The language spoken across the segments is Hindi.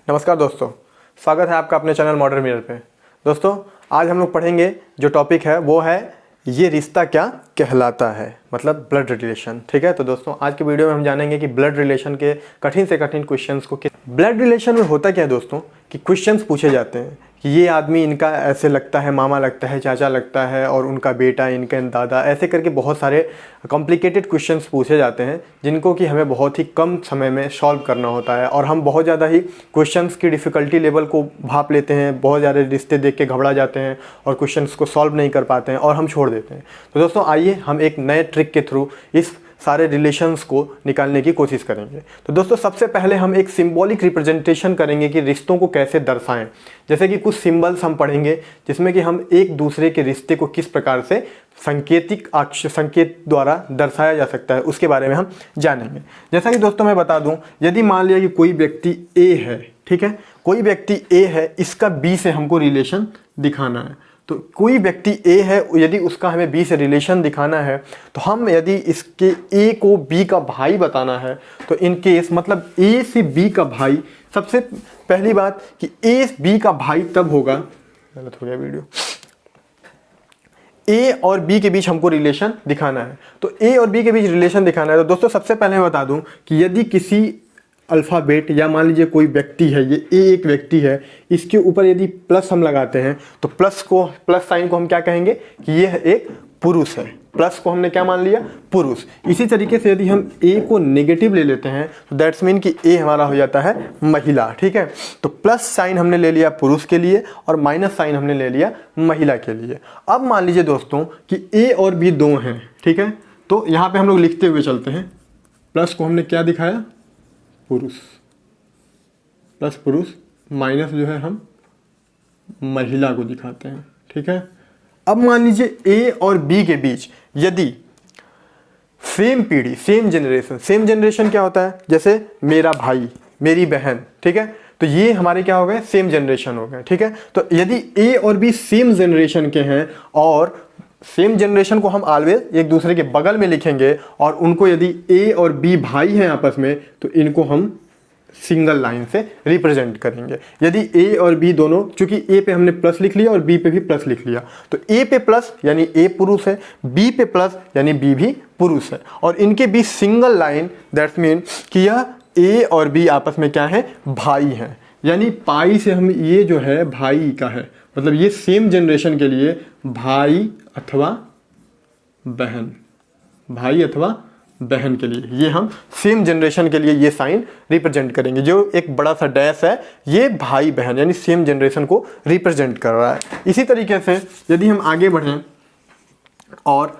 नमस्कार दोस्तों, स्वागत है आपका अपने चैनल मॉडर्न मिरर पे। दोस्तों, आज हम लोग पढ़ेंगे जो टॉपिक है वो है ये रिश्ता क्या कहलाता है, मतलब ब्लड रिलेशन। ठीक है, तो दोस्तों आज के वीडियो में हम जानेंगे कि ब्लड रिलेशन के कठिन से कठिन क्वेश्चंस को ब्लड रिलेशन में होता क्या है दोस्तों कि क्वेश्चंस पूछे जाते हैं कि ये आदमी इनका ऐसे लगता है, मामा लगता है, चाचा लगता है, और उनका बेटा, इनका दादा, ऐसे करके बहुत सारे कॉम्प्लिकेटेड क्वेश्चंस पूछे जाते हैं जिनको कि हमें बहुत ही कम समय में सॉल्व करना होता है। और हम बहुत ज़्यादा ही क्वेश्चंस की डिफ़िकल्टी लेवल को भाप लेते हैं, बहुत ज़्यादा रिश्ते देख के घबरा जाते हैं और क्वेश्चंस को सॉल्व नहीं कर पाते हैं और हम छोड़ देते हैं। तो दोस्तों आइए हम एक नए ट्रिक के थ्रू इस सारे रिलेशंस को निकालने की कोशिश करेंगे। तो दोस्तों सबसे पहले हम एक सिंबॉलिक रिप्रेजेंटेशन करेंगे कि रिश्तों को कैसे दर्शाएं। जैसे कि कुछ सिंबल्स हम पढ़ेंगे जिसमें कि हम एक दूसरे के रिश्ते को किस प्रकार से संकेत द्वारा दर्शाया जा सकता है उसके बारे में हम जानेंगे। जैसा कि दोस्तों मैं बता दूं, यदि मान लिया कि कोई व्यक्ति ए है, ठीक है, कोई व्यक्ति ए है, इसका बी से हमको रिलेशन दिखाना है। तो कोई व्यक्ति ए है, यदि उसका हमें बी से रिलेशन दिखाना है तो हम यदि इसके ए को बी का भाई बताना है तो इन केस मतलब ए से बी का भाई, सबसे पहली बात कि ए बी का भाई तब होगा, गलत हो गया वीडियो, ए और बी के बीच हमको रिलेशन दिखाना है। तो ए और बी के बीच रिलेशन दिखाना है तो दोस्तों सबसे पहले मैं बता दूं कि यदि किसी अल्फ़ाबेट या मान लीजिए कोई व्यक्ति है, ये ए एक व्यक्ति है, इसके ऊपर यदि प्लस हम लगाते हैं तो प्लस साइन को हम क्या कहेंगे कि ये एक पुरुष है। प्लस को हमने क्या मान लिया, पुरुष। इसी तरीके से यदि हम ए को नेगेटिव ले लेते हैं तो दैट्स मीन कि ए हमारा हो जाता है महिला। ठीक है, तो प्लस साइन हमने ले लिया पुरुष के लिए और माइनस साइन हमने ले लिया महिला के लिए। अब मान लीजिए दोस्तों कि ए और बी दो हैं, ठीक है, तो यहाँ पे हम लोग लिखते हुए चलते हैं। प्लस को हमने क्या दिखाया, पुरुष, प्लस पुरुष, माइनस जो है हम महिला को दिखाते हैं। ठीक है, अब मान लीजिए ए और बी के बीच यदि सेम पीढ़ी, सेम जनरेशन क्या होता है, जैसे मेरा भाई, मेरी बहन, ठीक है, तो ये हमारे क्या हो गए, सेम जनरेशन हो गए। ठीक है, तो यदि ए और बी सेम जनरेशन के हैं और सेम जनरेशन को हम ऑलवेज एक दूसरे के बगल में लिखेंगे और उनको यदि ए और बी भाई हैं आपस में तो इनको हम सिंगल लाइन से रिप्रेजेंट करेंगे। यदि ए और बी दोनों, चूंकि ए पे हमने प्लस लिख लिया और बी पे भी प्लस लिख लिया, तो ए पे प्लस यानी ए पुरुष है, बी पे प्लस यानी बी भी पुरुष है, और इनके बीच सिंगल लाइन, दैट्स मीन कि यह ए और बी आपस में क्या है, भाई हैं। यानी पाई से हम ये जो है भाई का है, मतलब ये सेम जनरेशन के लिए भाई अथवा बहन, भाई अथवा बहन के लिए ये हम सेम जनरेशन के लिए ये साइन रिप्रेजेंट करेंगे। जो एक बड़ा सा डैश है ये भाई बहन यानी सेम जनरेशन को रिप्रेजेंट कर रहा है। इसी तरीके से यदि हम आगे बढ़ें और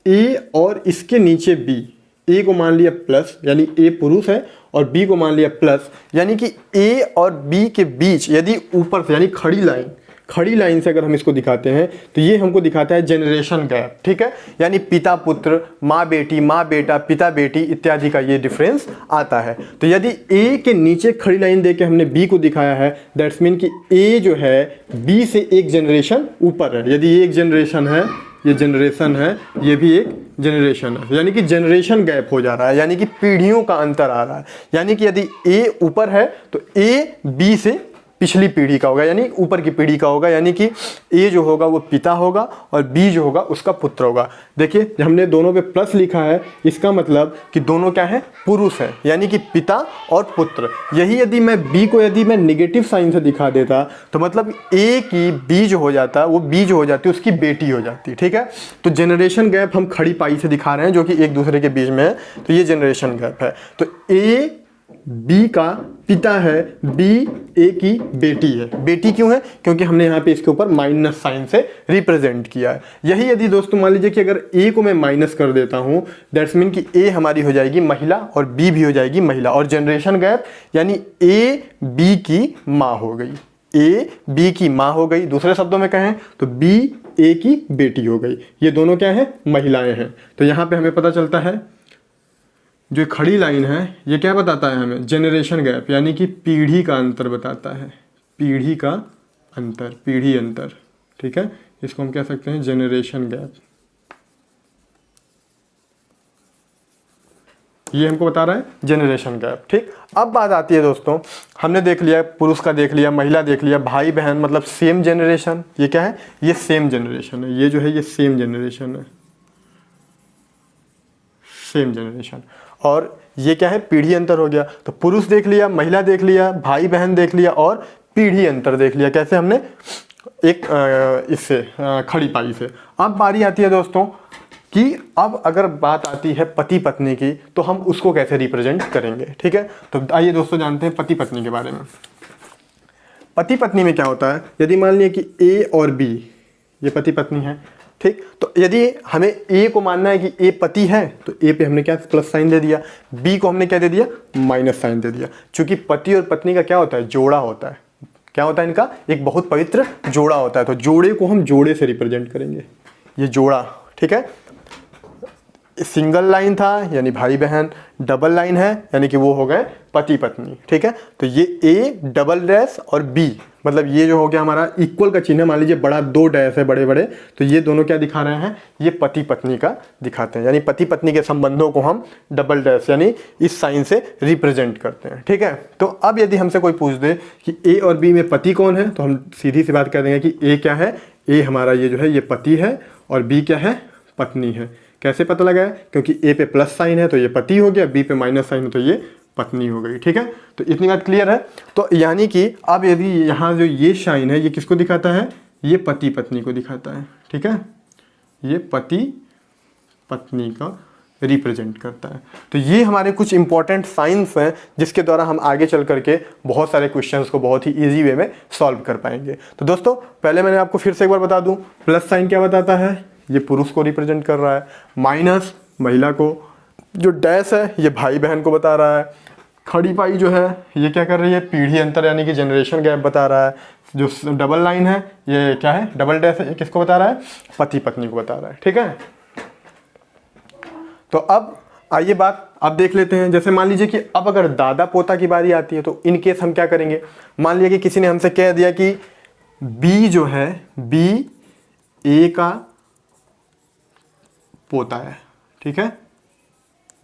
ए और इसके नीचे बी, ए को मान लिया प्लस यानी ए पुरुष है और बी को मान लिया प्लस, यानी कि ए और बी के बीच यदि ऊपर से यानी खड़ी लाइन से अगर हम इसको दिखाते हैं तो ये हमको दिखाता है जनरेशन गैप। ठीक है, यानी पिता पुत्र, माँ बेटी, माँ बेटा, पिता बेटी इत्यादि का ये डिफरेंस आता है। तो यदि ए के नीचे खड़ी लाइन देके हमने बी को दिखाया है, दैट्स मीन कि ए जो है बी से एक जनरेशन ऊपर है। यदि ये एक जनरेशन है, ये जनरेशन है, ये भी एक जनरेशन है, यानी कि जनरेशन गैप हो जा रहा है, यानी कि पीढ़ियों का अंतर आ रहा है। यानी कि यदि ए ऊपर है तो ए बी से पिछली पीढ़ी का होगा, यानी ऊपर की पीढ़ी का होगा, यानी कि ए जो होगा वो पिता होगा और बी जो होगा उसका पुत्र होगा। देखिए जब हमने दोनों पे प्लस लिखा है इसका मतलब कि दोनों क्या है, पुरुष है, यानी कि पिता और पुत्र। यही यदि मैं बी को यदि मैं निगेटिव साइन से दिखा देता तो मतलब ए की बी जो हो जाता, वो बी जो हो जाती उसकी बेटी हो जाती। ठीक है, तो जनरेशन गैप हम खड़ी पाई से दिखा रहे हैं जो कि एक दूसरे के बीच में है, तो ये जनरेशन गैप है। तो ए बी का पिता है, बी ए की बेटी है। बेटी क्यों है, क्योंकि हमने यहाँ पे इसके ऊपर माइनस साइन से रिप्रेजेंट किया है। यही यदि दोस्तों मान लीजिए कि अगर ए को मैं माइनस कर देता हूँ, दैट्स मीन कि ए हमारी हो जाएगी महिला और बी भी हो जाएगी महिला, और जनरेशन गैप यानी ए बी की माँ हो गई, ए बी की माँ हो गई। दूसरे शब्दों में कहें तो बी ए की बेटी हो गई। ये दोनों क्या है, महिलाएं हैं। तो यहाँ पे हमें पता चलता है जो खड़ी लाइन है ये क्या बताता है हमें, जनरेशन गैप, यानी कि पीढ़ी का अंतर बताता है, पीढ़ी का अंतर, पीढ़ी अंतर। ठीक है, इसको हम कह सकते हैं जनरेशन गैप। ये हमको बता रहा है जनरेशन गैप। ठीक, अब बात आती है दोस्तों, हमने देख लिया पुरुष का, देख लिया महिला, देख लिया भाई बहन, मतलब सेम जनरेशन। ये क्या है? ये सेम जनरेशन है। ये जो है ये सेम जनरेशन है, सेम जनरेशन। और ये क्या है? पीढ़ी अंतर हो गया। तो पुरुष देख लिया, महिला देख लिया, भाई बहन देख लिया और पीढ़ी अंतर देख लिया। कैसे? हमने एक इससे खड़ी पाई से। अब बारी आती है दोस्तों कि अब अगर बात आती है पति पत्नी की, तो हम उसको कैसे रिप्रेजेंट करेंगे। ठीक है, तो आइए दोस्तों जानते हैं पति पत्नी के बारे में। पति पत्नी में क्या होता है? यदि मान लिया कि ए और बी ये पति पत्नी है, ठीक, तो यदि हमें ए को मानना है कि ए पति है, तो ए पे हमने क्या प्लस साइन दे दिया, बी को हमने क्या दे दिया? माइनस साइन दे दिया। क्योंकि पति और पत्नी का क्या होता है? जोड़ा होता है। क्या होता है इनका? एक बहुत पवित्र जोड़ा होता है। तो जोड़े को हम जोड़े से रिप्रेजेंट करेंगे, ये जोड़ा। ठीक है, सिंगल लाइन था यानी भाई बहन, डबल लाइन है यानी कि वो हो गए पति पत्नी। ठीक है, तो ये ए डबल डैश और बी, मतलब ये जो हो गया हमारा इक्वल का चिन्ह, मान लीजिए बड़ा दो डैश है बड़े बड़े, तो ये दोनों क्या दिखा रहे हैं? ये पति पत्नी का दिखाते हैं। यानी पति पत्नी के संबंधों को हम डबल डैश यानी इस साइन से रिप्रेजेंट करते हैं। ठीक है, तो अब यदि हमसे कोई पूछ दे कि ए और बी में पति कौन है, तो हम सीधी सी बात कर देंगे कि ए क्या है? ए हमारा ये जो है ये पति है और बी क्या है? पत्नी है। कैसे पता लगा है? क्योंकि ए पे प्लस साइन है तो ये पति हो गया, बी पे माइनस साइन है तो ये पत्नी हो गई। ठीक है, तो इतनी बात क्लियर है। तो यानी कि अब यदि यहाँ जो ये साइन है ये किसको दिखाता है? ये पति पत्नी को दिखाता है। ठीक है, ये पति पत्नी का रिप्रेजेंट करता है। तो ये हमारे कुछ इंपॉर्टेंट साइंस हैं जिसके द्वारा हम आगे चल करके बहुत सारे क्वेश्चंस को बहुत ही इजी वे में सॉल्व कर पाएंगे। तो दोस्तों पहले मैंने आपको फिर से एक बार बता दूं, प्लस साइन क्या बताता है? ये पुरुष को रिप्रेजेंट कर रहा है, माइनस महिला को, जो डैश है ये भाई बहन को बता रहा है, खड़ी पाई जो है ये क्या कर रही है? पीढ़ी अंतर यानी कि जनरेशन गैप बता रहा है, जो डबल लाइन है ये क्या है? डबल डैश है, ये किसको बता रहा है? पति पत्नी को बता रहा है। ठीक है, तो अब आइए बात अब देख लेते हैं। जैसे मान लीजिए कि अब अगर दादा पोता की बारी आती है तो इन केस हम क्या करेंगे? मान लिया कि किसी ने हमसे कह दिया कि बी जो है बी ए का पोता है। ठीक है,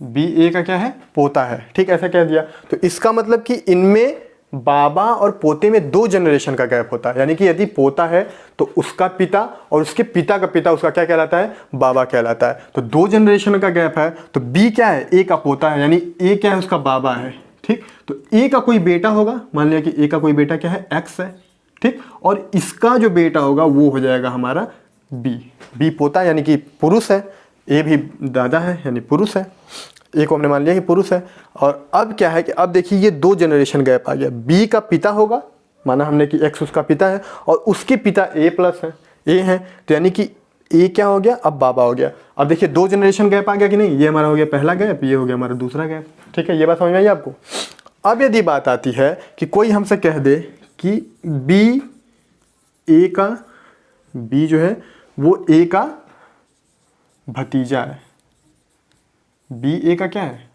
बी ए का क्या है? पोता है। ठीक, ऐसा कह दिया तो इसका मतलब कि इनमें बाबा और पोते में दो जनरेशन का गैप होता है। यानी कि यदि पोता है तो उसका पिता और उसके पिता का पिता उसका क्या कहलाता है? बाबा कहलाता है। तो दो जनरेशन का गैप है। तो बी क्या है? ए का पोता है, यानी ए क्या है? उसका बाबा है। ठीक, तो ए का कोई बेटा होगा, मान लिया कि ए का कोई बेटा क्या है? एक्स है। ठीक, और इसका जो बेटा होगा वो हो जाएगा हमारा बी। बी पोता यानी कि पुरुष है, ए भी दादा है यानी पुरुष है, ए को हमने मान लिया कि पुरुष है। और अब क्या है कि अब देखिए ये दो जनरेशन गैप आ गया। बी का पिता होगा, माना हमने कि एक्स उसका पिता है और उसके पिता ए प्लस है, ए है, तो यानी कि ए क्या हो गया? अब बाबा हो गया। अब देखिए दो जनरेशन गैप आ गया कि नहीं? ये हमारा हो गया पहला गैप, ये हो गया हमारा दूसरा गैप। ठीक है, ये बात समझ में आई आपको? अब यदि बात आती है कि कोई हमसे कह दे कि बी ए का, बी जो है वो ए का भतीजा है, बी ए का क्या है?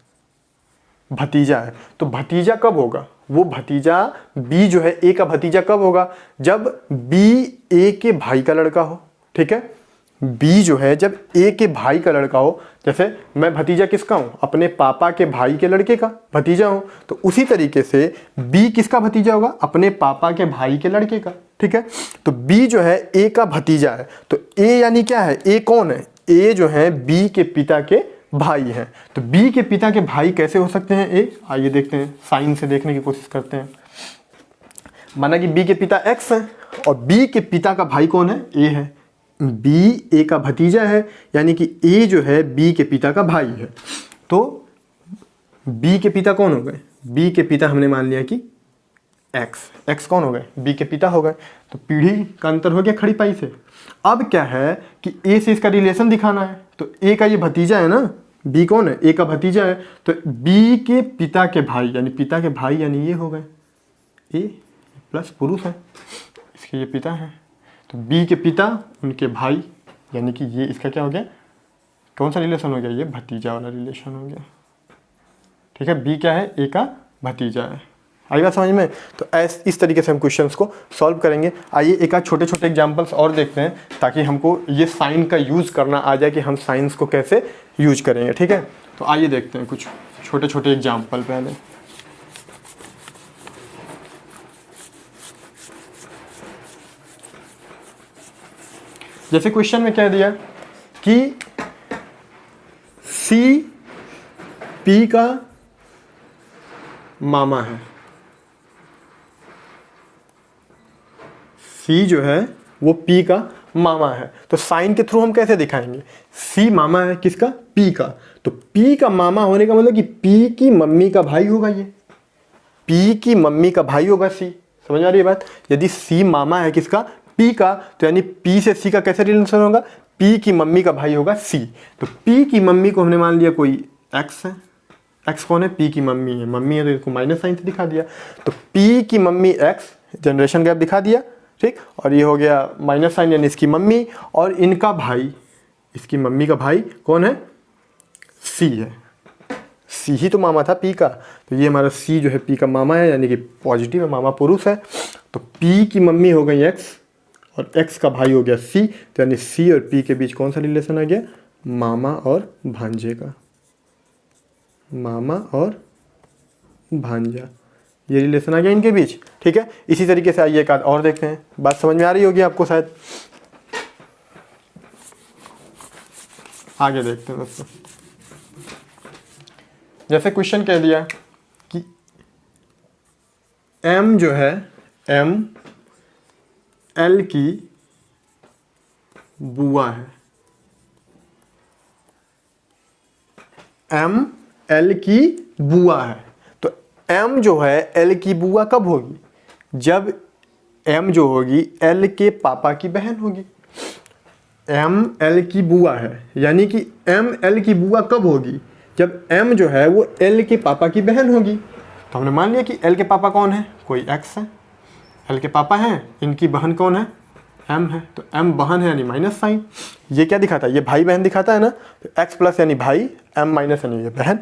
भतीजा है। तो भतीजा कब होगा? वो भतीजा बी जो है ए का भतीजा कब होगा? जब बी ए के भाई का लड़का हो। ठीक है, बी जो है जब ए के भाई का लड़का हो, जैसे मैं भतीजा किसका हूं? अपने पापा के भाई के लड़के का भतीजा हूं, तो उसी तरीके से बी किसका भतीजा होगा? अपने पापा के भाई के लड़के का। ठीक है, तो बी जो है ए का भतीजा है। तो ए यानी क्या है? ए कौन है? ए जो है बी के पिता के भाई हैं। तो बी के पिता के भाई कैसे हो सकते हैं? ए, आइए देखते हैं, साइन से देखने की कोशिश करते हैं। माना कि बी के पिता एक्स है और बी के पिता का भाई कौन है? ए है। बी ए का भतीजा है यानी कि ए जो है बी के पिता का भाई है। तो बी के पिता कौन हो गए? बी के पिता हमने मान लिया कि एक्स, एक्स कौन हो गए? बी के पिता हो गए। तो पीढ़ी का अंतर हो गया खड़ी पाई से। अब क्या है कि ए से इसका रिलेशन दिखाना है, तो ए का ये भतीजा है ना, बी कौन है? ए का भतीजा है। तो बी के पिता के भाई यानी पिता के भाई यानी ये हो गए ए प्लस पुरुष है, इसके ये पिता है। तो बी के पिता उनके भाई यानी कि ये इसका क्या हो गया? कौन सा रिलेशन हो गया? ये भतीजा वाला रिलेशन हो गया। ठीक है, बी क्या है? ए का भतीजा है। आई बात समझ में? तो इस तरीके से हम क्वेश्चंस को सॉल्व करेंगे। आइए एक आध छोटे छोटे एग्जांपल्स और देखते हैं ताकि हमको ये साइन का यूज़ करना आ जाए कि हम साइंस को कैसे यूज करेंगे। ठीक है, तो आइए देखते हैं कुछ छोटे छोटे एग्जाम्पल पहले। जैसे क्वेश्चन में कह दिया कि सी पी का मामा है। सी जो है वो पी का मामा है, तो साइन के थ्रू हम कैसे दिखाएंगे? सी मामा है किसका? पी का। तो पी का मामा होने का मतलब कि पी की मम्मी का भाई होगा, ये पी की मम्मी का भाई होगा सी। समझ आ रही है बात? यदि सी मामा है किसका? पी का, तो यानी पी से सी का कैसे रिलेशन होगा? पी की मम्मी का भाई होगा सी। तो पी की मम्मी को हमने मान लिया कोई एक्स है। एक्स कौन है? पी की मम्मी है। मम्मी है तो इसको माइनस साइन से दिखा दिया। तो पी की मम्मी एक्स, जनरेशन गैप दिखा दिया, ठीक। और ये हो गया माइनस साइन यानी इसकी मम्मी, और इनका भाई, इसकी मम्मी का भाई कौन है? सी है। सी ही तो मामा था पी का, तो ये हमारा सी जो है पी का मामा है, यानी कि पॉजिटिव है, मामा पुरुष है। तो पी की मम्मी हो गई एक्स और एक्स का भाई हो गया सी, तो यानी सी और पी के बीच कौन सा रिलेशन आ गया? मामा और भांजे का। मामा और भांजा, ये रिलेशन आ गया इनके बीच, ठीक है। इसी तरीके से आइए एक आध और देखते हैं। बात समझ में आ रही होगी आपको शायद। आगे देखते हैं दोस्तों। जैसे क्वेश्चन कह दिया कि m जो है, m l की बुआ है। m l की बुआ है, तो m जो है l की बुआ कब होगी? जब m जो होगी l के पापा की बहन होगी। m l की बुआ है, यानी कि m l की बुआ कब होगी? जब m जो है वो l के पापा की बहन होगी। तो हमने मान लिया कि l के पापा कौन है? कोई x है, l के पापा हैं, इनकी बहन कौन है? m है। तो m बहन है यानी माइनस साइन। ये क्या दिखाता है? ये भाई बहन दिखाता है ना। तो x प्लस यानी भाई, m माइनस यानी ये बहन,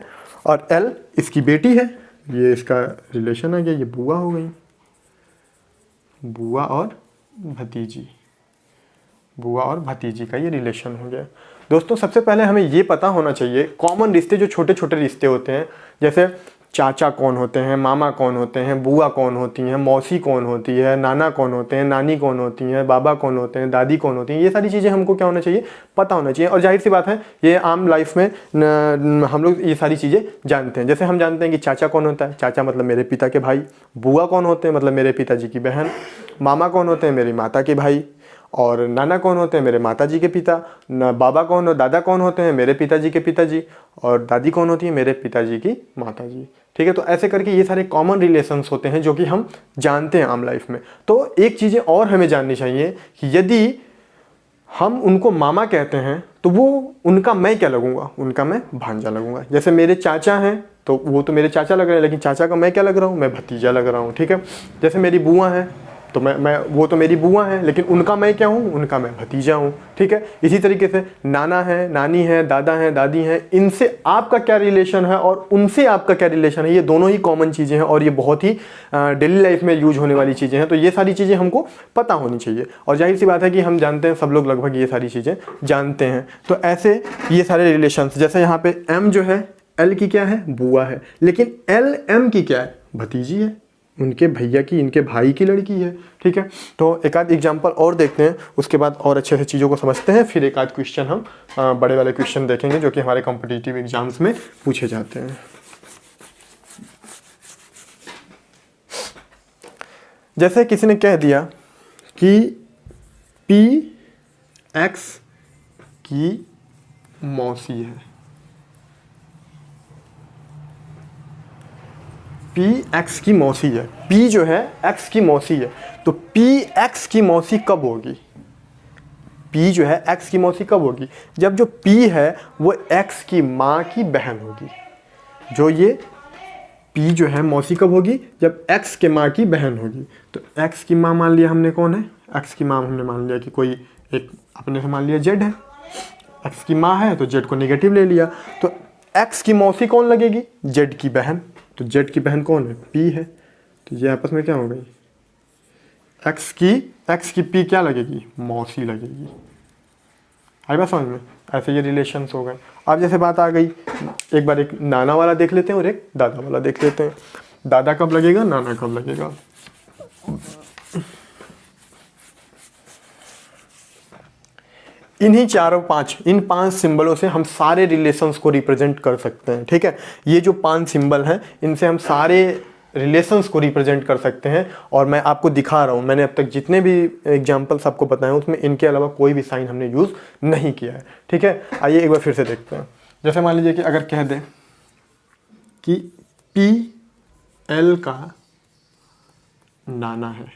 और l इसकी बेटी है, ये इसका रिलेशन आ गया, ये बुआ हो गई। बुआ और भतीजी, बुआ और भतीजी का ये रिलेशन हो गया। दोस्तों सबसे पहले हमें ये पता होना चाहिए कॉमन रिश्ते, जो छोटे छोटे रिश्ते होते हैं, जैसे चाचा कौन होते हैं, मामा कौन होते हैं, बुआ कौन होती हैं, मौसी कौन होती है, नाना कौन होते हैं, नानी कौन होती हैं, बाबा कौन होते हैं, दादी कौन होती हैं, ये सारी चीज़ें हमको क्या होना चाहिए? पता होना चाहिए। और जाहिर सी बात है ये आम लाइफ में हम लोग ये सारी चीज़ें जानते हैं। जैसे हम जानते हैं कि चाचा कौन होता है, चाचा मतलब मेरे पिता के भाई। बुआ कौन होते हैं, मतलब मेरे पिताजी की बहन। मामा कौन होते हैं, मेरी माता के भाई। और नाना कौन होते हैं, मेरे माताजी के पिता। बाबा कौन हो, दादा कौन होते हैं, मेरे पिताजी के पिताजी। और दादी कौन होती है, मेरे पिताजी की माताजी। ठीक है, तो ऐसे करके ये सारे कॉमन रिलेशंस होते हैं जो कि हम जानते हैं आम लाइफ में। तो एक चीज़ें और हमें जाननी चाहिए कि यदि हम उनको मामा कहते हैं तो वो उनका मैं क्या लगूंगा? उनका मैं भांजा लगूंगा। जैसे मेरे चाचा हैं तो वो तो मेरे चाचा लग रहे हैं, लेकिन चाचा का मैं क्या लग रहा हूँ? मैं भतीजा लग रहा हूँ। ठीक है, जैसे मेरी बुआ है तो मैं वो तो मेरी बुआ है, लेकिन उनका मैं क्या हूँ? उनका मैं भतीजा हूँ। ठीक है, इसी तरीके से नाना है, नानी है, दादा है, दादी हैं, इनसे आपका क्या रिलेशन है और उनसे आपका क्या रिलेशन है, ये दोनों ही कॉमन चीज़ें हैं और ये बहुत ही डेली लाइफ में यूज होने वाली चीज़ें हैं। तो ये सारी चीज़ें हमको पता होनी चाहिए और जाहिर सी बात है कि हम जानते हैं, सब लोग लगभग ये सारी चीज़ें जानते हैं। तो ऐसे ये सारे रिलेशंस, जैसे यहाँ पे एम जो है एल की क्या है? बुआ है, लेकिन एल एम की क्या है? भतीजी है, उनके भैया की, इनके भाई की लड़की है। ठीक है, तो एक आध एग्जाम्पल और देखते हैं, उसके बाद और अच्छे से चीज़ों को समझते हैं, फिर एक आध क्वेश्चन हम बड़े वाले क्वेश्चन देखेंगे जो कि हमारे कॉम्पिटिटिव एग्जाम्स में पूछे जाते हैं। जैसे किसी ने कह दिया कि पी एक्स की मौसी है। पी एक्स की मौसी है, पी जो है एक्स की मौसी है, तो पी एक्स की मौसी कब होगी? पी जो है एक्स की मौसी कब होगी? जब जो पी है वो एक्स की माँ की बहन होगी। जो ये पी जो है मौसी कब होगी? जब एक्स के माँ की बहन होगी। तो एक्स की माँ मान लिया हमने कौन है? एक्स की माँ हमने मान लिया कि कोई एक, अपने से मान लिया जेड है। एक्स की माँ है तो जेड को नेगेटिव ले लिया, तो एक्स की मौसी कौन लगेगी? जेड की बहन। तो जेड की बहन कौन है? पी है। तो ये आपस में क्या हो गई? एक्स की पी क्या लगेगी? मौसी लगेगी। आई बात समझ में? ऐसे ये रिलेशंस हो गए। अब जैसे बात आ गई, एक बार एक नाना वाला देख लेते हैं और एक दादा वाला देख लेते हैं। दादा कब लगेगा, नाना कब लगेगा। इन्हीं इन पांच सिंबलों से हम सारे रिलेशंस को रिप्रेजेंट कर सकते हैं। ठीक है, ये जो 5 सिंबल हैं इनसे हम सारे रिलेशंस को रिप्रेजेंट कर सकते हैं। और मैं आपको दिखा रहा हूँ, मैंने अब तक जितने भी एग्जाम्पल्स आपको बताए उसमें इनके अलावा कोई भी साइन हमने यूज़ नहीं किया है। ठीक है, आइए एक बार फिर से देखते हैं। जैसे मान लीजिए कि अगर कह दें कि PL का नाना है,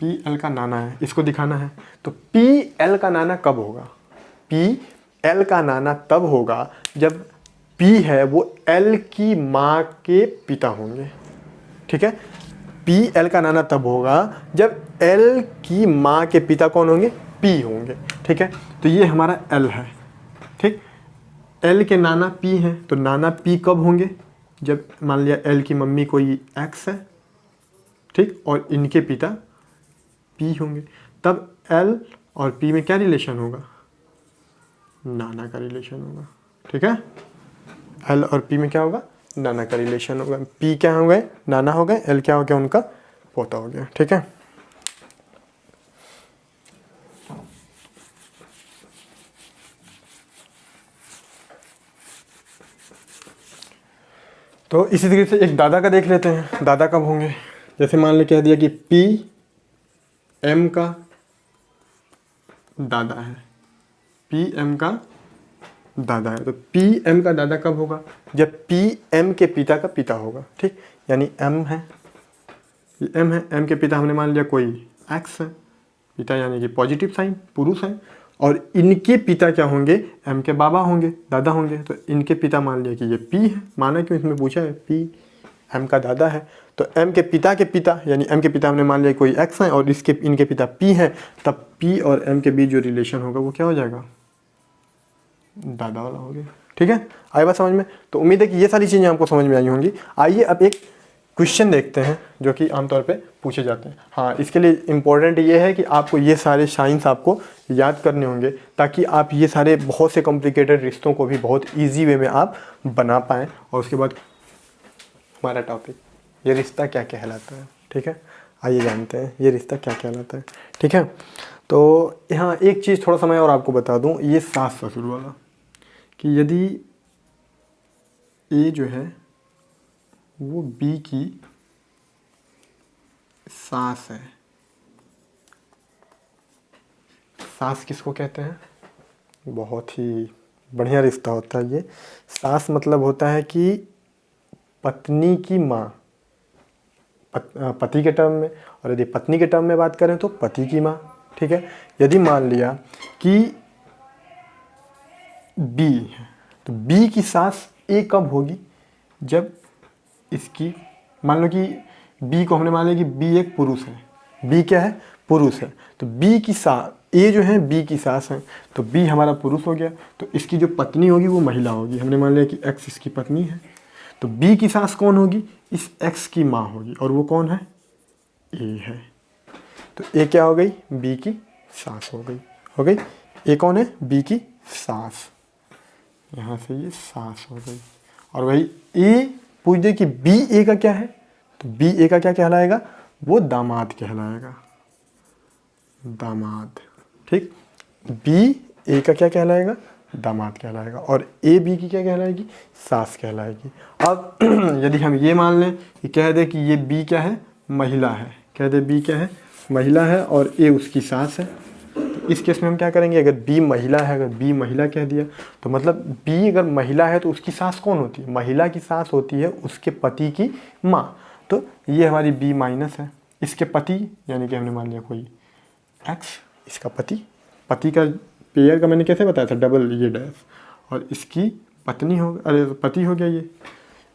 PL का नाना है, इसको दिखाना है। तो PL का नाना कब होगा? PL का नाना तब होगा जब P है वो L की माँ के पिता होंगे। ठीक है, PL का नाना तब होगा जब L की माँ के पिता कौन होंगे? P होंगे। ठीक है, तो ये हमारा L है। ठीक, L के नाना P हैं, तो नाना P कब होंगे? जब मान लिया L की मम्मी कोई X है, ठीक, और इनके पिता P होंगे, तब L और P में क्या रिलेशन होगा? नाना का रिलेशन होगा। ठीक है, L और P में क्या होगा? नाना का रिलेशन होगा। P क्या हो गए? नाना हो गए, L क्या हो गया? उनका पोता हो गया। ठीक है, तो इसी तरीके से एक दादा का देख लेते हैं। दादा कब होंगे? जैसे मान ले कह दिया कि PM का दादा है, PM का दादा है, तो PM का दादा कब होगा? जब PM के पिता का पिता होगा। ठीक, यानी M है, ये M है, M के पिता हमने मान लिया कोई X है, पिता यानी कि पॉजिटिव साइन, पुरुष है, और इनके पिता क्या होंगे? M के बाबा होंगे, दादा होंगे। तो इनके पिता मान लिया कि ये P है, माना क्यों इसमें पूछा है, P M का दादा है। तो M के पिता यानी M के पिता हमने मान लिया कोई X है और इनके पिता P है, तब P और M के बीच जो रिलेशन होगा वो क्या हो जाएगा? दादा वाला हो गया। ठीक है, आई बात समझ में? तो उम्मीद है कि ये सारी चीज़ें आपको समझ में आई होंगी। आइए अब एक क्वेश्चन देखते हैं जो कि आमतौर पे पूछे जाते हैं। हाँ, इसके लिए इम्पोर्टेंट ये है कि आपको ये सारे साइंस आपको याद करने होंगे ताकि आप ये सारे बहुत से कॉम्प्लिकेटेड रिश्तों को भी बहुत ईजी वे में आप बना पाएँ। और उसके बाद हमारा टॉपिक, ये रिश्ता क्या कहलाता है। ठीक है, आइए जानते हैं ये रिश्ता क्या कहलाता है। ठीक है, तो यहाँ एक चीज़ थोड़ा सा मैं और आपको बता दूँ, ये सास ससुर वाला, कि यदि A जो है वो B की सास है। सास किसको कहते हैं? बहुत ही बढ़िया रिश्ता होता है ये। सास मतलब होता है कि पत्नी की माँ, पति के टर्म में, और यदि पत्नी के टर्म में बात करें तो पति की माँ। ठीक है, यदि मान लिया कि B है तो B की सास A कब होगी? जब इसकी मान लो कि B को हमने मान लिया कि B एक पुरुष है, B क्या है? पुरुष है। तो B की सास, A जो है B की सास है, तो B हमारा पुरुष हो गया, तो इसकी जो पत्नी होगी वो महिला होगी। हमने मान लिया कि X इसकी पत्नी है, तो B की सास कौन होगी? इस X की माँ होगी, और वो कौन है? A है। तो A क्या हो गई? B की सास हो गई। A कौन है? B की सास, यहाँ से ये सास हो गई। और वही A पूछ दे कि B A का क्या है, तो B A का क्या कहलाएगा? वो दामाद कहलाएगा, दामाद। ठीक, B A का क्या कहलाएगा? दामाद कहलाएगा। और A B की क्या कहलाएगी? सास कहलाएगी। अब यदि हम ये मान लें कि कह दे कि ये B क्या है? महिला है, कह दे B क्या है? महिला है, और A उसकी सास है। तो इस केस में हम क्या करेंगे? अगर B महिला है, अगर B महिला कह दिया तो मतलब B अगर महिला है तो उसकी सास कौन होती है? महिला की सास होती है उसके पति की माँ। तो ये हमारी B माइनस है। इसके पति यानी कि हमने मान लिया कोई X, इसका पति का पेयर का मैंने कैसे बताया था? डबल ये डैश, और इसकी पत्नी हो, अरे पति हो गया। ये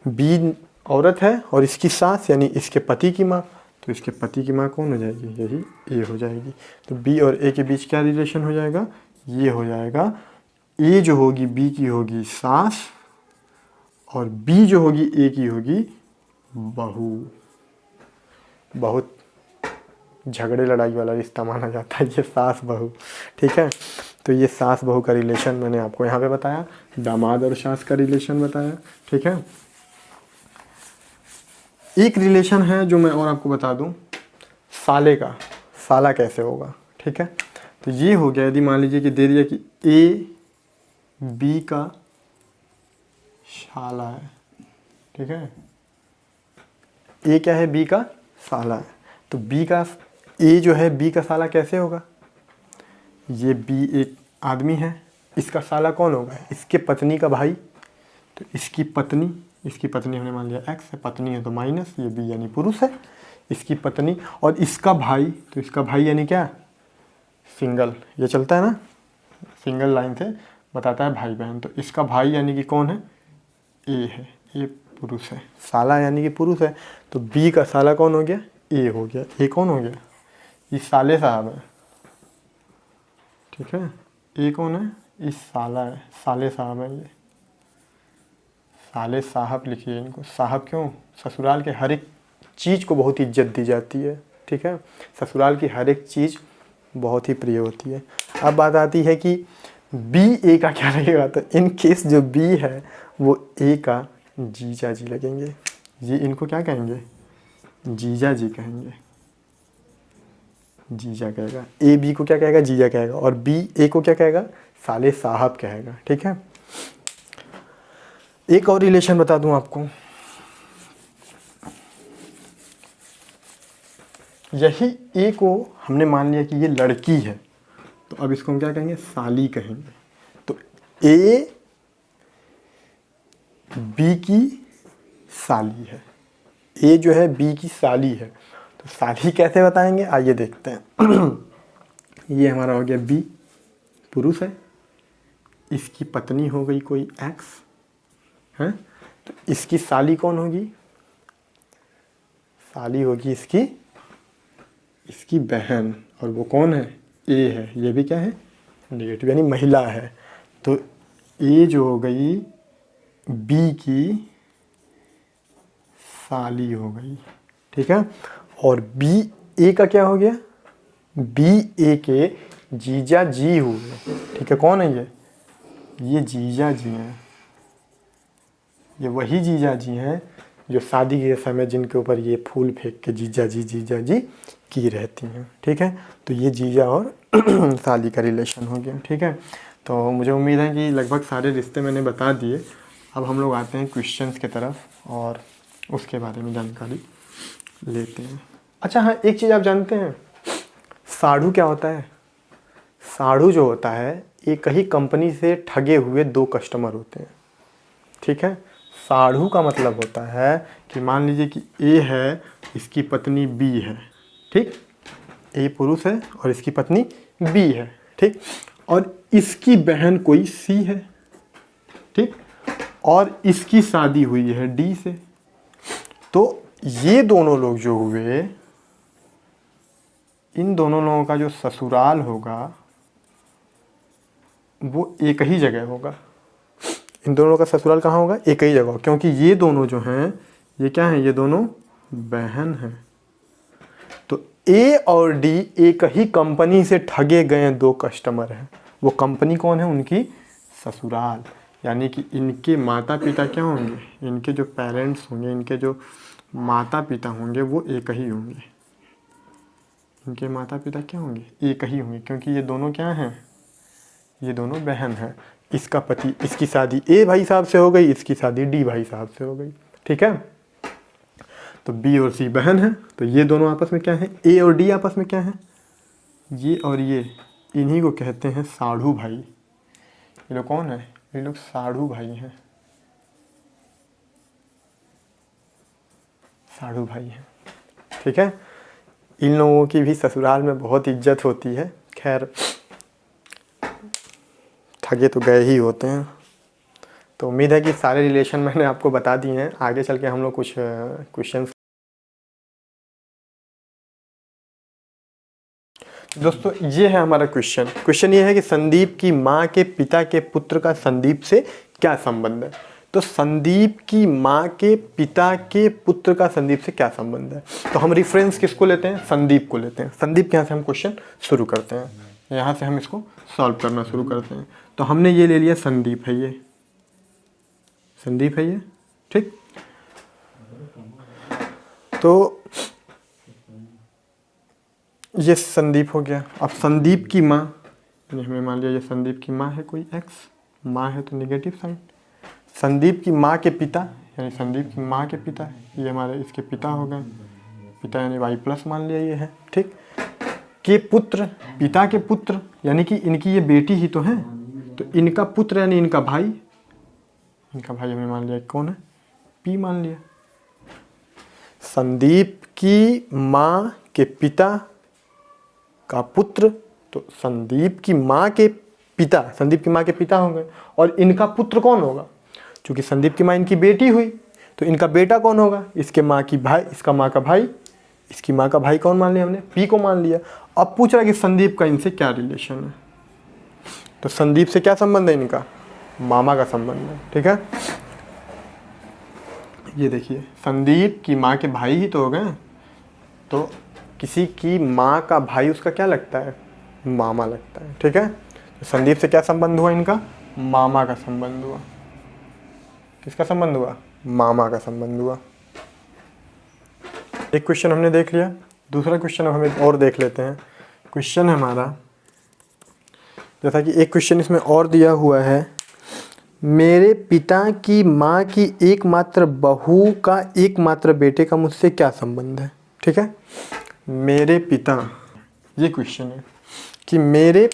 B औरत है और इसकी सास यानी इसके पति की माँ, तो इसके पति की माँ कौन हो जाएगी? यही A हो जाएगी। तो B और A के बीच क्या रिलेशन हो जाएगा? ये हो जाएगा, A जो होगी B की होगी सास, और B जो होगी A की होगी बहू। बहुत झगड़े लड़ाई वाला रिश्ता माना जाता है ये सास बहू। ठीक है, तो ये सास बहू का रिलेशन मैंने आपको यहाँ पे बताया, दामाद और सास का रिलेशन बताया, ठीक है। एक रिलेशन है जो मैं और आपको बता दूं, साले का, साला कैसे होगा, ठीक है। तो ये हो गया, यदि मान लीजिए कि दे दिया कि ए बी का साला है, ठीक है। ए क्या है, बी का साला है। तो बी का, ए जो है बी का साला कैसे होगा, ये बी एक आदमी है, इसका साला कौन होगा, इसके पत्नी का भाई। तो इसकी पत्नी हमने मान लिया एक्स है, पत्नी है तो माइनस, ये बी यानी पुरुष है, इसकी पत्नी और इसका भाई, तो इसका भाई यानी क्या, सिंगल, ये चलता है ना, सिंगल लाइन से बताता है भाई बहन। तो इसका भाई यानी कि कौन है, ए है, ए पुरुष है, साला यानी कि पुरुष है। तो बी का साला कौन हो गया, ए हो गया। ए कौन हो गया, ये साले साहब है, ठीक है। ए कौन है, ये साला है, साले साहब है, ये साले साहब लिखिए इनको। साहब क्यों, ससुराल के हर एक चीज़ को बहुत इज्जत दी जाती है, ठीक है। ससुराल की हर एक चीज़ बहुत ही प्रिय होती है। अब बात आती है कि बी ए का क्या लगेगा, तो इन केस जो बी है वो ए का जीजा जी लगेंगे। ये इनको क्या कहेंगे, जीजा जी कहेंगे, जीजा कहेगा। ए बी को क्या कहेगा, जीजा कहेगा, और बी ए को क्या कहेगा, साले साहब कहेगा, ठीक है। एक और रिलेशन बता दूं आपको, यही ए को हमने मान लिया कि ये लड़की है, तो अब इसको हम क्या कहेंगे, साली कहेंगे। तो ए बी की साली है, ए जो है बी की साली है, तो साली कैसे बताएंगे, आइए देखते हैं। ये हमारा हो गया बी, पुरुष है, इसकी पत्नी हो गई कोई एक्स है, तो इसकी साली कौन होगी, साली होगी इसकी बहन, और वो कौन है, ए है, ये भी क्या है, नेगेटिव यानी महिला है। तो ए जो हो गई बी की साली हो गई, ठीक है। और बी ए का क्या हो गया, बी ए के जीजा जी हुए, ठीक है। कौन है ये जीजा जी हैं, ये वही जीजा जी हैं जो शादी के समय जिनके ऊपर ये फूल फेंक के जीजा जी की रहती हैं, ठीक है। तो ये जीजा और साली का रिलेशन हो गया, ठीक है। तो मुझे उम्मीद है कि लगभग सारे रिश्ते मैंने बता दिए। अब हम लोग आते हैं क्वेश्चंस की तरफ और उसके बारे में जानकारी लेते हैं। अच्छा हाँ, एक चीज़ आप जानते हैं, साढ़ू क्या होता है, साढ़ू जो होता है एक ही कंपनी से ठगे हुए दो कस्टमर होते हैं, ठीक है। साढ़ू का मतलब होता है कि मान लीजिए कि ए है, इसकी पत्नी बी है, ठीक, ए पुरुष है और इसकी पत्नी बी है, ठीक, और इसकी बहन कोई सी है, ठीक, और इसकी शादी हुई है डी से। तो ये दोनों लोग जो हुए, इन दोनों लोगों का जो ससुराल होगा वो एक ही जगह होगा। इन दोनों का ससुराल कहाँ होगा, एक ही जगह, क्योंकि ये दोनों जो हैं ये क्या हैं, ये दोनों बहन हैं। तो ए और डी एक ही कंपनी से ठगे गए दो कस्टमर हैं। वो कंपनी कौन है, उनकी ससुराल, यानी कि इनके माता पिता क्या होंगे, इनके जो पेरेंट्स होंगे, इनके जो माता पिता होंगे वो एक ही होंगे। इनके माता पिता क्या होंगे, एक ही होंगे, क्योंकि ये दोनों क्या हैं, ये दोनों बहन हैं। इसका पति, इसकी शादी ए भाई साहब से हो गई, इसकी शादी डी भाई साहब से हो गई, ठीक है। तो बी और सी बहन है, तो ये दोनों आपस में क्या है, ए और डी आपस में क्या है, ये और ये, इन्हीं को कहते हैं साढ़ू भाई। ये लोग कौन है, ये लोग साढ़ू भाई हैं, साढ़ू भाई हैं, ठीक है। इन लोगों की भी ससुराल में बहुत इज्जत होती है। खैर ठगे तो गए ही होते हैं। तो उम्मीद है कि सारे रिलेशन मैंने आपको बता दिए हैं। आगे चल के हम लोग कुछ क्वेश्चंस, दोस्तों ये है हमारा क्वेश्चन ये है कि संदीप की माँ के पिता के पुत्र का संदीप से क्या संबंध है। तो संदीप की माँ के पिता के पुत्र का संदीप से क्या संबंध है। तो हम रेफरेंस किसको लेते हैं, संदीप को लेते हैं। संदीप के यहाँ से हम क्वेश्चन शुरू करते हैं। यहाँ से हम इसको सॉल्व करना शुरू करते हैं। तो हमने ये ले लिया संदीप है, ये संदीप है ये, ठीक। तो ये संदीप हो गया। अब संदीप की माँ, हमने मान लिया ये संदीप की माँ है, कोई एक्स, माँ है तो नेगेटिव साइन। संदीप की माँ के पिता यानी संदीप की माँ के पिता, ये हमारे इसके पिता हो गए, पिता यानी वाई प्लस मान लिया ये है, ठीक। के पुत्र, पिता के पुत्र यानी कि इनकी ये बेटी ही तो है, तो इनका पुत्र यानी इनका भाई, इनका भाई हमने मान लिया कौन है, पी मान लिया। संदीप की माँ के पिता का पुत्र, तो संदीप की माँ के पिता, संदीप की माँ के पिता होंगे, और इनका पुत्र कौन होगा, क्योंकि संदीप की माँ इनकी बेटी हुई तो इनका बेटा कौन होगा, इसके माँ की भाई, इसका माँ का भाई, इसकी माँ का भाई कौन मान लिया हमने, पी को मान लिया। अब पूछ रहा है कि संदीप का इनसे क्या रिलेशन है, तो संदीप से क्या संबंध है, इनका मामा का संबंध है, ठीक है। ये देखिए संदीप की माँ के भाई ही तो हो गए, तो किसी की माँ का भाई उसका क्या लगता है, मामा लगता है, ठीक है। तो संदीप से क्या संबंध हुआ, इनका मामा का संबंध हुआ। किसका संबंध हुआ, मामा का संबंध हुआ। एक क्वेश्चन हमने देख लिया, दूसरा क्वेश्चन अब हमें और देख लेते हैं। क्वेश्चन है हमारा, जैसा कि एक क्वेश्चन इसमें और दिया हुआ है, मेरे पिता की माँ की एकमात्र बहू का एकमात्र बेटे का मुझसे क्या संबंध है, ठीक है। मेरे पिता, ये क्वेश्चन है कि मेरे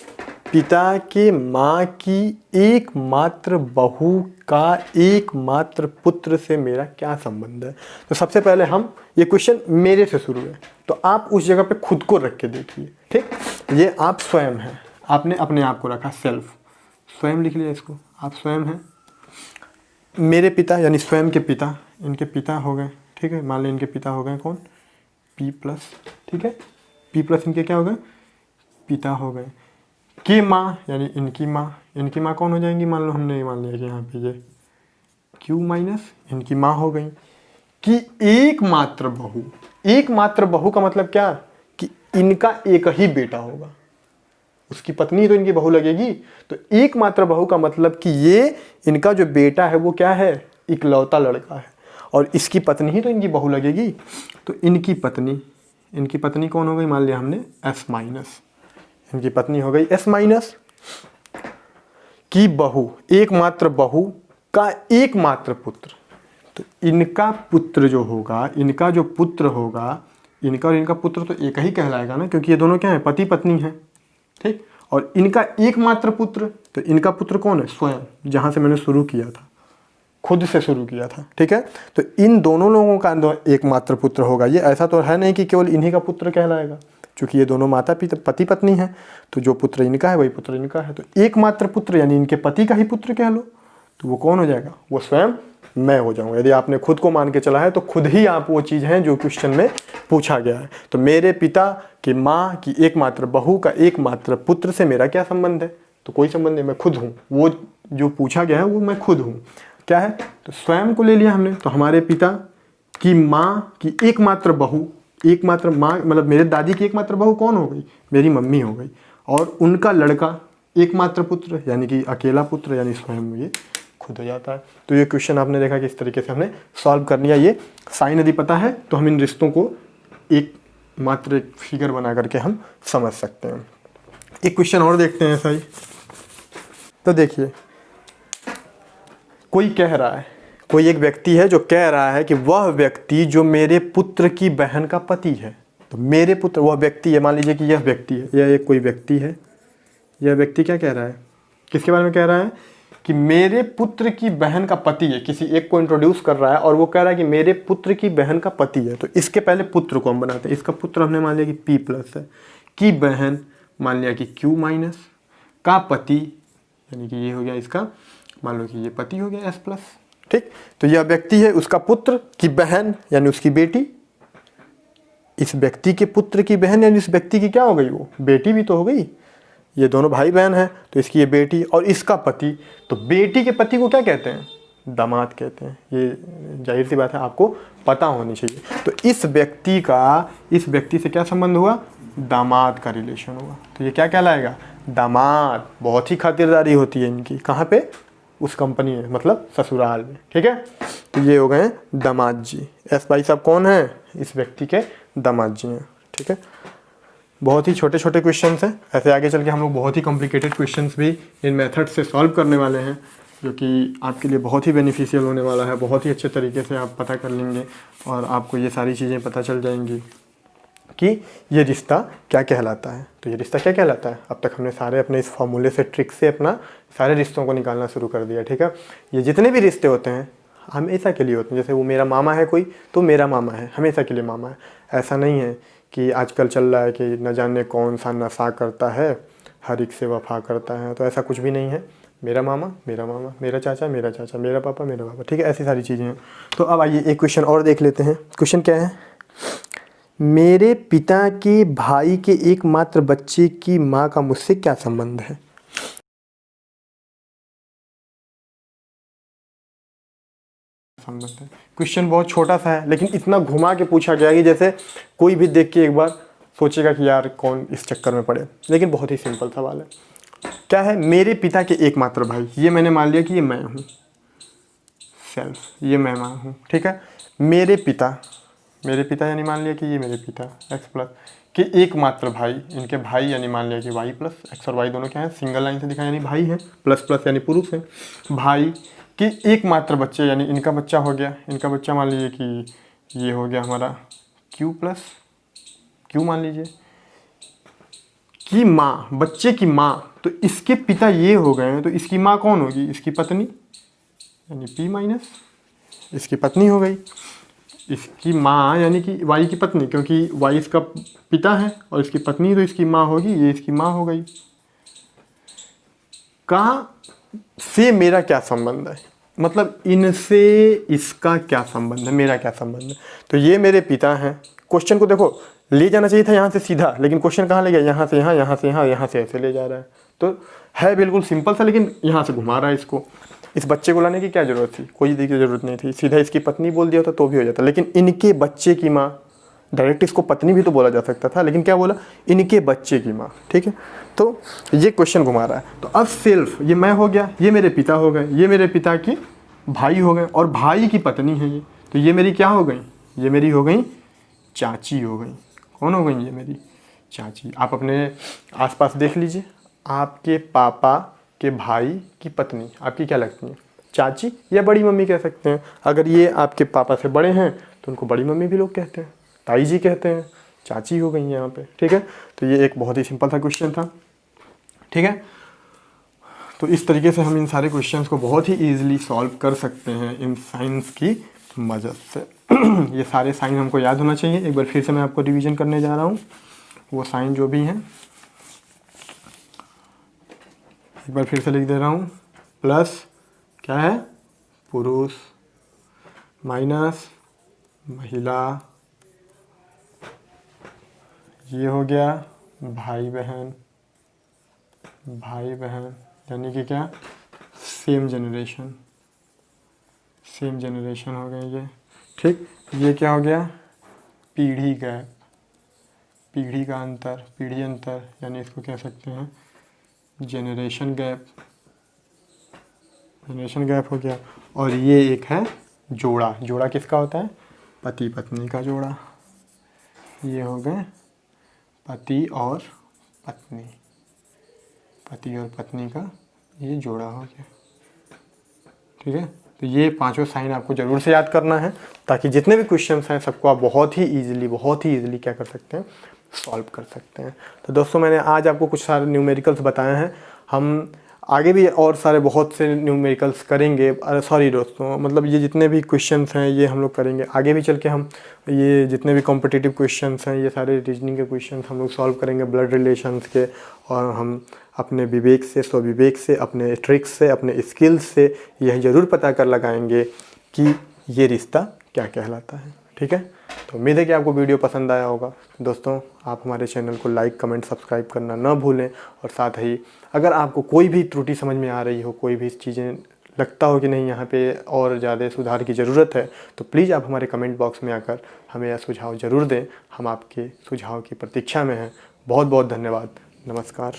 पिता के माँ की एकमात्र बहू का एकमात्र पुत्र से मेरा क्या संबंध है। तो सबसे पहले हम, ये क्वेश्चन मेरे से शुरू है, तो आप उस जगह पे खुद को रख के देखिए, ठीक। ये आप स्वयं हैं, आपने अपने आप को रखा, सेल्फ, स्वयं लिख लिया इसको, आप स्वयं हैं। मेरे पिता यानी स्वयं के पिता, इनके पिता हो गए, ठीक है। मान लें इनके पिता हो गए कौन, पी प्लस, ठीक है। पी प्लस इनके क्या हो गए, पिता हो गए। के माँ यानी इनकी माँ, इनकी माँ कौन हो जाएंगी, मान लो हमने मान लिया कि यहाँ पे ये क्यू माइनस इनकी माँ हो गई। कि एकमात्र बहू, एकमात्र बहू का मतलब क्या, कि इनका एक ही बेटा होगा, उसकी पत्नी तो इनकी बहू लगेगी, तो एकमात्र बहू का मतलब कि ये इनका जो बेटा है वो क्या है, इकलौता लड़का है, और इसकी पत्नी ही तो इनकी बहू लगेगी। तो इनकी पत्नी कौन हो गई, मान लिया हमने एस माइनस, इनकी पत्नी हो गई एस माइनस। की बहू, एकमात्र बहू का एकमात्र पुत्र, तो इनका पुत्र जो होगा, इनका जो पुत्र होगा, इनका और इनका पुत्र तो एक ही कहलाएगा ना, क्योंकि ये दोनों क्या है, पति पत्नी हैं, ठीक। और इनका एकमात्र पुत्र, तो इनका पुत्र कौन है, स्वयं, जहाँ से मैंने शुरू किया था, खुद से शुरू किया था, ठीक है। तो इन दोनों लोगों का एकमात्र पुत्र होगा। ये ऐसा तो है नहीं कि केवल इन्हीं का पुत्र कहलाएगा, क्योंकि ये दोनों माता पिता पति पत्नी हैं, तो जो पुत्र इनका है वही पुत्र इनका है। तो एकमात्र पुत्र यानी इनके पति का ही पुत्र कह लो, तो वो कौन हो जाएगा, वो स्वयं मैं हो जाऊंगा। यदि आपने खुद को मान के चला है तो खुद ही आप वो चीज़ हैं जो क्वेश्चन में पूछा गया है। तो मेरे पिता की माँ की एकमात्र बहू का एकमात्र पुत्र से मेरा क्या संबंध है, तो कोई संबंध नहीं, मैं खुद हूँ, वो जो पूछा गया है वो मैं खुद हूँ। क्या है, तो स्वयं को ले लिया हमने, तो हमारे पिता की माँ की एकमात्र बहू, एकमात्र माँ मतलब मेरे दादी की एकमात्र बहू कौन हो गई, मेरी मम्मी हो गई, और उनका लड़का एकमात्र पुत्र यानी कि अकेला पुत्र यानी स्वयं ये खुद हो जाता है। तो ये क्वेश्चन आपने देखा कि इस तरीके से हमने सॉल्व कर लिया। ये साइन यदि पता है तो हम इन रिश्तों को एक फिगर बना करके हम समझ सकते हैं। एक क्वेश्चन और देखते हैं ऐसा ही। तो देखिए, कोई कह रहा है, कोई एक व्यक्ति है जो कह रहा है कि वह व्यक्ति जो मेरे पुत्र की बहन का पति है, तो मेरे पुत्र, वह व्यक्ति है, मान लीजिए कि यह व्यक्ति है, यह एक कोई व्यक्ति है, यह व्यक्ति क्या कह रहा है, किसके बारे में कह रहा है, कि मेरे पुत्र की बहन का पति है, किसी एक को इंट्रोड्यूस कर रहा है और वो कह रहा है कि मेरे पुत्र की बहन का पति है। तो इसके पहले पुत्र को हम बनाते हैं, इसका पुत्र हमने मान लिया कि पी प्लस है, की बहन मान लिया कि क्यू माइनस, का पति यानी कि ये हो गया इसका, मान लो कि ये पति हो गया एस प्लस, ठीक। तो यह व्यक्ति है, उसका पुत्र की बहन यानी उसकी बेटी, इस व्यक्ति के पुत्र की बहन यानी इस व्यक्ति की क्या हो गई, वो बेटी भी तो हो गई, ये दोनों भाई बहन हैं, तो इसकी ये बेटी और इसका पति। तो बेटी के पति को क्या कहते हैं, दामाद कहते हैं। ये जाहिर सी बात है, आपको पता होनी चाहिए। तो इस व्यक्ति का इस व्यक्ति से क्या संबंध हुआ, दामाद का रिलेशन होगा। तो ये क्या कहलाएगा? दामाद। बहुत ही खातिरदारी होती है इनकी, कहाँ पे? उस कंपनी में, मतलब ससुराल में। ठीक है, तो ये हो गए दामाद जी। एस भाई साहब कौन है? इस व्यक्ति के दामाद जी हैं। ठीक है, बहुत ही छोटे छोटे क्वेश्चंस हैं। ऐसे आगे चल के हम लोग बहुत ही कॉम्प्लिकेटेड क्वेश्चंस भी इन मेथड से सॉल्व करने वाले हैं, जो कि आपके लिए बहुत ही बेनिफिशियल होने वाला है। बहुत ही अच्छे तरीके से आप पता कर लेंगे और आपको ये सारी चीज़ें पता चल जाएंगी कि ये रिश्ता क्या कहलाता है। तो ये रिश्ता क्या कहलाता है? अब तक हमने सारे अपने इस फॉर्मूले से, ट्रिक से अपना सारे रिश्तों को निकालना शुरू कर दिया। ठीक है, ये जितने भी रिश्ते होते हैं हमेशा के लिए होते हैं। जैसे वो मेरा मामा है कोई, तो मेरा मामा है, हमेशा के लिए मामा है। ऐसा नहीं है कि आजकल चल रहा है कि न जाने कौन सा नशा करता है, हर एक से वफा करता है। तो ऐसा कुछ भी नहीं है। मेरा मामा मेरा मामा, मेरा चाचा मेरा चाचा, मेरा पापा मेरा पापा। ठीक है, ऐसी सारी चीज़ें हैं। तो अब आइए एक क्वेश्चन और देख लेते हैं। क्वेश्चन क्या है? मेरे पिता के भाई के एकमात्र बच्चे की माँ का मुझसे क्या संबंध है? संबंध है। क्वेश्चन बहुत छोटा सा है, लेकिन इतना घुमा के पूछा गया कि जैसे कोई भी देख के एक बार सोचेगा कि यार कौन इस चक्कर में पड़े। लेकिन बहुत ही सिंपल सवाल है। क्या है? मेरे पिता के एकमात्र भाई। ये मैंने मान लिया कि ये मैं हूँ, सेल्फ, ये मैं हूँ। ठीक है, मेरे पिता यानी मान लिया कि ये मेरे पिता एक्स प्लस के एकमात्र भाई, इनके भाई यानी मान लिया कि वाई प्लस। एक्स और वाई दोनों क्या है? सिंगल लाइन से दिखा यानी भाई है, प्लस प्लस यानी पुरुष है। भाई के एकमात्र बच्चे यानी इनका बच्चा हो गया। इनका बच्चा मान लीजिए कि ये हो गया हमारा क्यू प्लस क्यू मान लीजिए की माँ, बच्चे की माँ। तो इसके पिता ये हो गए हैं, तो इसकी माँ कौन होगी? इसकी पत्नी यानी पी माइनस, इसकी पत्नी हो गई। इसकी माँ यानी कि वाई की पत्नी, क्योंकि वाई इसका पिता है और इसकी पत्नी तो इसकी माँ होगी, ये इसकी माँ हो गई। कहाँ से मेरा क्या संबंध है? मतलब इनसे इसका क्या संबंध है, मेरा क्या संबंध है? तो ये मेरे पिता हैं। क्वेश्चन को देखो, ले जाना चाहिए था यहाँ से सीधा, लेकिन क्वेश्चन कहाँ ले गया? यहाँ से यहाँ, यहाँ से यहाँ, यहाँ से ऐसे ले जा रहा है। तो है बिल्कुल सिंपल सा, लेकिन यहाँ से घुमा रहा है इसको। इस बच्चे को लाने की क्या ज़रूरत थी? कोई की ज़रूरत नहीं थी। सीधा इसकी पत्नी बोल दिया होता तो भी हो जाता, लेकिन इनके बच्चे की माँ, डायरेक्ट इसको पत्नी भी तो बोला जा सकता था, लेकिन क्या बोला? इनके बच्चे की माँ। ठीक है, तो ये क्वेश्चन घुमा रहा है। तो अब सेल्फ, ये मैं हो गया, ये मेरे पिता हो गए, ये मेरे पिता की भाई हो गए, और भाई की पत्नी है ये। तो ये मेरी क्या हो गई? ये मेरी हो गई चाची हो गई। कौन हो गई? ये मेरी चाची। आप अपने आसपास देख लीजिए, आपके पापा के भाई की पत्नी आपकी क्या लगती है? चाची या बड़ी मम्मी कह सकते हैं। अगर ये आपके पापा से बड़े हैं तो उनको बड़ी मम्मी भी लोग कहते हैं, ताई जी कहते हैं। चाची हो गई यहाँ पे। ठीक है, तो ये एक बहुत ही सिंपल सा क्वेश्चन था। ठीक है, तो इस तरीके से हम इन सारे क्वेश्चंस को बहुत ही ईजिली सॉल्व कर सकते हैं इन साइंस की मदद से। ये सारे साइन हमको याद होना चाहिए। एक बार फिर से मैं आपको रिवीजन करने जा रहा हूँ। वो साइन जो भी हैं एक बार फिर से लिख दे रहा हूँ। प्लस क्या है? पुरुष, माइनस महिला, ये हो गया भाई बहन, भाई बहन यानी कि क्या? सेम जनरेशन, सेम जनरेशन हो गए ये। ठीक, ये क्या हो गया? पीढ़ी गैप, पीढ़ी का अंतर, पीढ़ी अंतर यानी इसको कह सकते हैं जनरेशन गैप, जनरेशन गैप हो गया। और ये एक है जोड़ा। जोड़ा किसका होता है? पति पत्नी का जोड़ा। ये हो गए पति और पत्नी, पति और पत्नी का ये जोड़ा हो गया। ठीक है, तो ये पांचों साइन आपको ज़रूर से याद करना है, ताकि जितने भी क्वेश्चंस हैं सबको आप बहुत ही ईजिली क्या कर सकते हैं? सॉल्व कर सकते हैं। तो दोस्तों, मैंने आज आपको कुछ सारे न्यूमेरिकल्स बताए हैं। हम आगे भी और सारे बहुत से न्यूमेरिकल्स करेंगे। सॉरी दोस्तों, मतलब ये जितने भी क्वेश्चंस हैं ये हम लोग करेंगे आगे भी चल के। हम ये जितने भी कॉम्पिटिटिव क्वेश्चंस हैं, ये सारे रीजनिंग के क्वेश्चंस हम लोग सॉल्व करेंगे, ब्लड रिलेशंस के। और हम अपने विवेक से, स्वविवेक से, अपने ट्रिक्स से, अपने स्किल्स से यह ज़रूर पता कर लगाएंगे कि ये रिश्ता क्या कहलाता है। ठीक है, तो उम्मीद है कि आपको वीडियो पसंद आया होगा। दोस्तों, आप हमारे चैनल को लाइक, कमेंट, सब्सक्राइब करना ना भूलें। और साथ ही अगर आपको कोई भी त्रुटि समझ में आ रही हो, कोई भी चीज़ें लगता हो कि नहीं यहाँ पे और ज़्यादा सुधार की ज़रूरत है, तो प्लीज़ आप हमारे कमेंट बॉक्स में आकर हमें यह सुझाव ज़रूर दें। हम आपके सुझाव की प्रतीक्षा में हैं। बहुत बहुत धन्यवाद। नमस्कार।